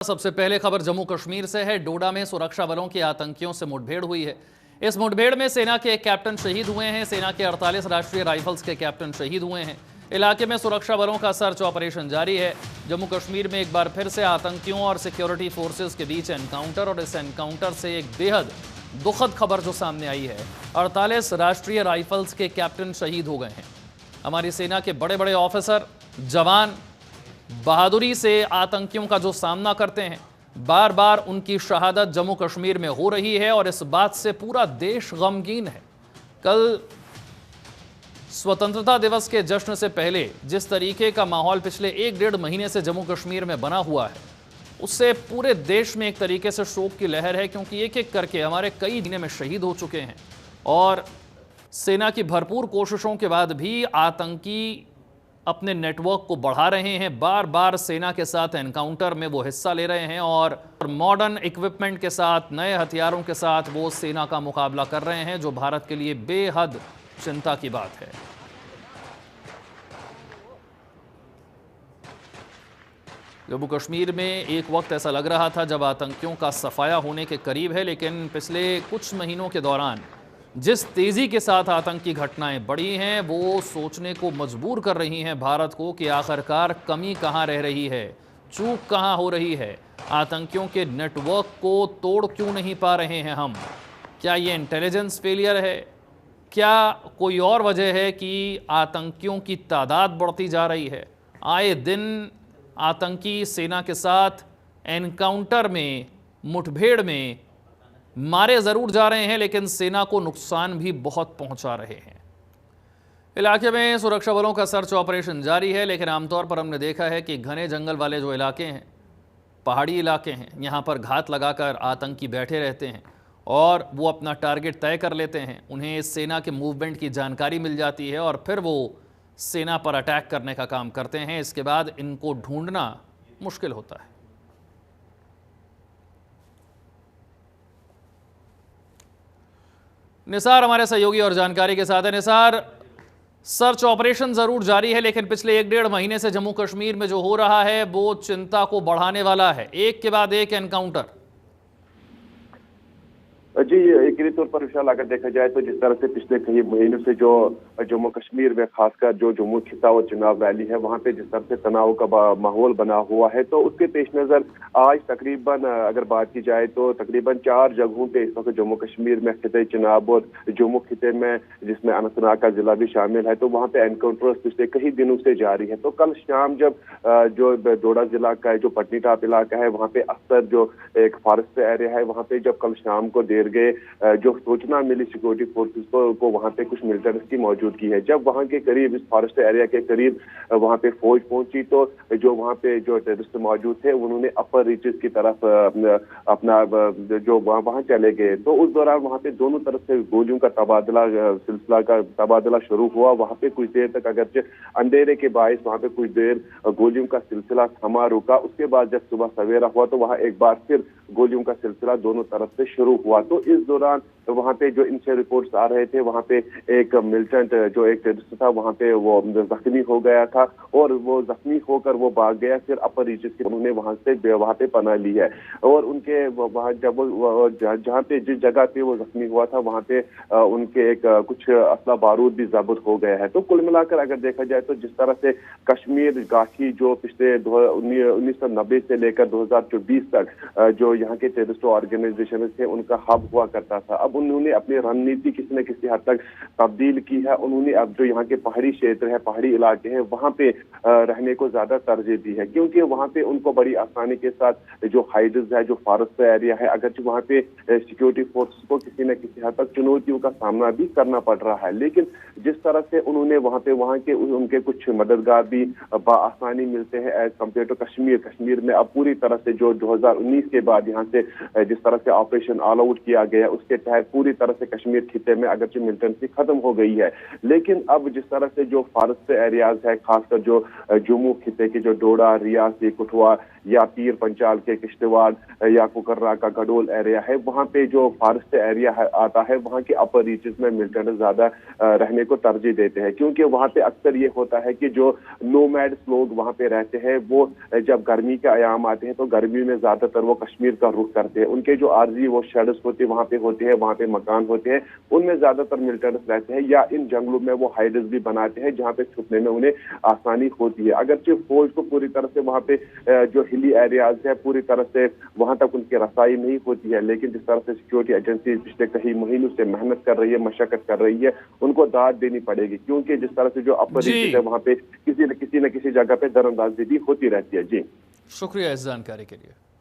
सबसे पहले खबर जम्मू कश्मीर से है। डोडा में सुरक्षा बलों की आतंकियों से मुठभेड़ हुई है। इस मुठभेड़ में सेना के एक कैप्टन शहीद हुए हैं। सेना के 48 राष्ट्रीय राइफल्स के कैप्टन शहीद हुए हैं। इलाके में सुरक्षा बलों का सर्च ऑपरेशन जारी है। जम्मू कश्मीर में एक बार फिर से आतंकियों और सिक्योरिटी फोर्सेस के बीच एनकाउंटर, और इस एनकाउंटर से एक बेहद दुखद खबर जो सामने आई है, 48 राष्ट्रीय राइफल्स के कैप्टन शहीद हो गए हैं। हमारी सेना के बड़े बड़े ऑफिसर, जवान बहादुरी से आतंकियों का जो सामना करते हैं, बार बार उनकी शहादत जम्मू कश्मीर में हो रही है और इस बात से पूरा देश गमगीन है। कल स्वतंत्रता दिवस के जश्न से पहले जिस तरीके का माहौल पिछले 1-1.5 महीने से जम्मू कश्मीर में बना हुआ है, उससे पूरे देश में एक तरीके से शोक की लहर है, क्योंकि एक एक करके हमारे कई जिले में शहीद हो चुके हैं और सेना की भरपूर कोशिशों के बाद भी आतंकी अपने नेटवर्क को बढ़ा रहे हैं। बार बार सेना के साथ एनकाउंटर में वो हिस्सा ले रहे हैं और मॉडर्न इक्विपमेंट के साथ, नए हथियारों के साथ वो सेना का मुकाबला कर रहे हैं, जो भारत के लिए बेहद चिंता की बात है। जम्मू कश्मीर में एक वक्त ऐसा लग रहा था जब आतंकियों का सफाया होने के करीब है, लेकिन पिछले कुछ महीनों के दौरान जिस तेजी के साथ आतंकी घटनाएं बढ़ी हैं, वो सोचने को मजबूर कर रही हैं भारत को कि आखिरकार कमी कहां रह रही है, चूक कहां हो रही है। आतंकियों के नेटवर्क को तोड़ क्यों नहीं पा रहे हैं हम? क्या ये इंटेलिजेंस फेलियर है? क्या कोई और वजह है कि आतंकियों की तादाद बढ़ती जा रही है? आए दिन आतंकी सेना के साथ एनकाउंटर में, मुठभेड़ में मारे जरूर जा रहे हैं, लेकिन सेना को नुकसान भी बहुत पहुंचा रहे हैं। इलाके में सुरक्षा बलों का सर्च ऑपरेशन जारी है, लेकिन आमतौर पर हमने देखा है कि घने जंगल वाले जो इलाके हैं, पहाड़ी इलाके हैं, यहां पर घात लगाकर आतंकी बैठे रहते हैं और वो अपना टारगेट तय कर लेते हैं। उन्हें सेना के मूवमेंट की जानकारी मिल जाती है और फिर वो सेना पर अटैक करने का काम करते हैं। इसके बाद इनको ढूंढना मुश्किल होता है। निसार हमारे सहयोगी और जानकारी के साथ है। निसार, सर्च ऑपरेशन जरूर जारी है, लेकिन पिछले 1-1.5 महीने से जम्मू कश्मीर में जो हो रहा है वो चिंता को बढ़ाने वाला है। एक के बाद एक एनकाउंटर। जी, यकीनी तौर पर विशाल अगर देखा जाए तो जिस तरह से पिछले कई महीनों से जो जम्मू कश्मीर में खासकर जो जम्मू खिता और चिनाब वैली है, वहां पे जिस तरह से तनाव का माहौल बना हुआ है, तो उसके पेश नजर आज तकरीबन अगर बात की जाए तो तकरीबन 4 जगहों पे इस वक्त जम्मू कश्मीर में खिते चिनाब और जम्मू खिते में, जिसमें अनंतनाग का जिला भी शामिल है, तो वहाँ पे एनकाउंटर पिछले कई दिनों से जारी है। तो कल शाम जब जो डोडा जिला का जो पटनी टॉप इलाका है, वहाँ पे अक्सर जो एक फॉरेस्ट एरिया है, वहाँ पे जब कल शाम को देर गए जो सूचना मिली सिक्योरिटी फोर्सेस को वहां पे कुछ मिलिटेंट्स की मौजूदगी है। जब वहां के करीब, इस फॉरेस्ट एरिया के करीब वहां पे फौज पहुंची, तो जो वहां पे जो टेररिस्ट मौजूद थे उन्होंने अपर रीचेस की तरफ अपना जो वहां चले गए। तो उस दौरान वहां पे दोनों तरफ से गोलियों का तबादला शुरू हुआ। वहां पे कुछ देर तक, अगरचे अंधेरे के बायस वहां पे कुछ देर गोलियों का सिलसिला थमा रुका। उसके बाद जब सुबह सवेरा हुआ तो वहां एक बार फिर गोलियों का सिलसिला दोनों तरफ से शुरू हुआ। तो इस दौरान वहां पे जो इनसे रिपोर्ट्स आ रहे थे, वहां पे एक मिलिटेंट जो एक टेररिस्ट था वहां पे वो जख्मी हो गया था और वो जख्मी होकर वो भाग गया। फिर अपर रीचेस के उन्होंने वहां पे पनाह ली है और उनके वहां जब जहां पे जिस जगह पे वो जख्मी हुआ था वहां पे उनके एक कुछ असला बारूद भी जब्त हो गया है। तो कुल मिलाकर अगर देखा जाए तो जिस तरह से कश्मीर गाछी जो पिछले 1990 से लेकर 2024 तक जो यहाँ के टेररिस्ट ऑर्गेनाइजेशन थे उनका हब हुआ करता था, अब उन्होंने अपनी रणनीति किसी न किसी हद तक तब्दील की है। उन्होंने अब जो यहाँ के पहाड़ी क्षेत्र है, पहाड़ी इलाके हैं, वहां पे रहने को ज्यादा तरजीह दी है, क्योंकि वहां पे उनको बड़ी आसानी के साथ जो हाइड्स है, जो फॉरेस्ट एरिया है, अगर वहां पे सिक्योरिटी फोर्स को किसी न किसी हद तक चुनौतियों का सामना भी करना पड़ रहा है। लेकिन जिस तरह से उन्होंने वहां के उनके कुछ मददगार भी आसानी मिलते हैं एज कम्पेयर टू कश्मीर में अब पूरी तरह से जो 2019 के बाद यहाँ से जिस तरह से ऑपरेशन ऑल आउट किया गया उसके तहत पूरी तरह से कश्मीर खिते में अगरचे मिलिटेंसी खत्म हो गई है, लेकिन अब जिस तरह से जो फॉरेस्ट एरियाज है, खासकर जो जम्मू खिते के जो डोडा, रियासी, कठुआ या पीर पंचाल के किश्तवाड़ या कुकर्रा का गडोल एरिया है, वहां पे जो फॉरेस्ट एरिया आता है वहां के अपर रीचेस में मिलिटेंट ज्यादा रहने को तरजीह देते हैं, क्योंकि वहां पे अक्सर ये होता है कि जो नोमैड्स लोग वहां पे रहते हैं वो जब गर्मी के आयाम आते हैं तो गर्मी में ज्यादातर वो कश्मीर का रुख करते हैं। उनके जो आरजी वो शेड्स होते हैं वहां पे होते हैं, वहां पे मकान होते हैं, उनमें ज्यादातर मिलिटेंट्स रहते हैं या इन जंगलों में वो हाइड्स भी बनाते हैं जहां पे छुपने में उन्हें आसानी होती है। अगरचे फौज को पूरी तरह से वहां पे जो हिली एरियाज है पूरी तरह से वहां तक उनकी रसाई नहीं होती है, लेकिन जिस तरह से सिक्योरिटी एजेंसी पिछले कई महीनों से मेहनत कर रही है, मशक्कत कर रही है, उनको दाद देनी पड़ेगी, क्योंकि जिस तरह से जो अपर रीचेस है वहां पे किसी न किसी जगह पे दरअंदाजी भी होती रहती है। जी शुक्रिया इस जानकारी के लिए।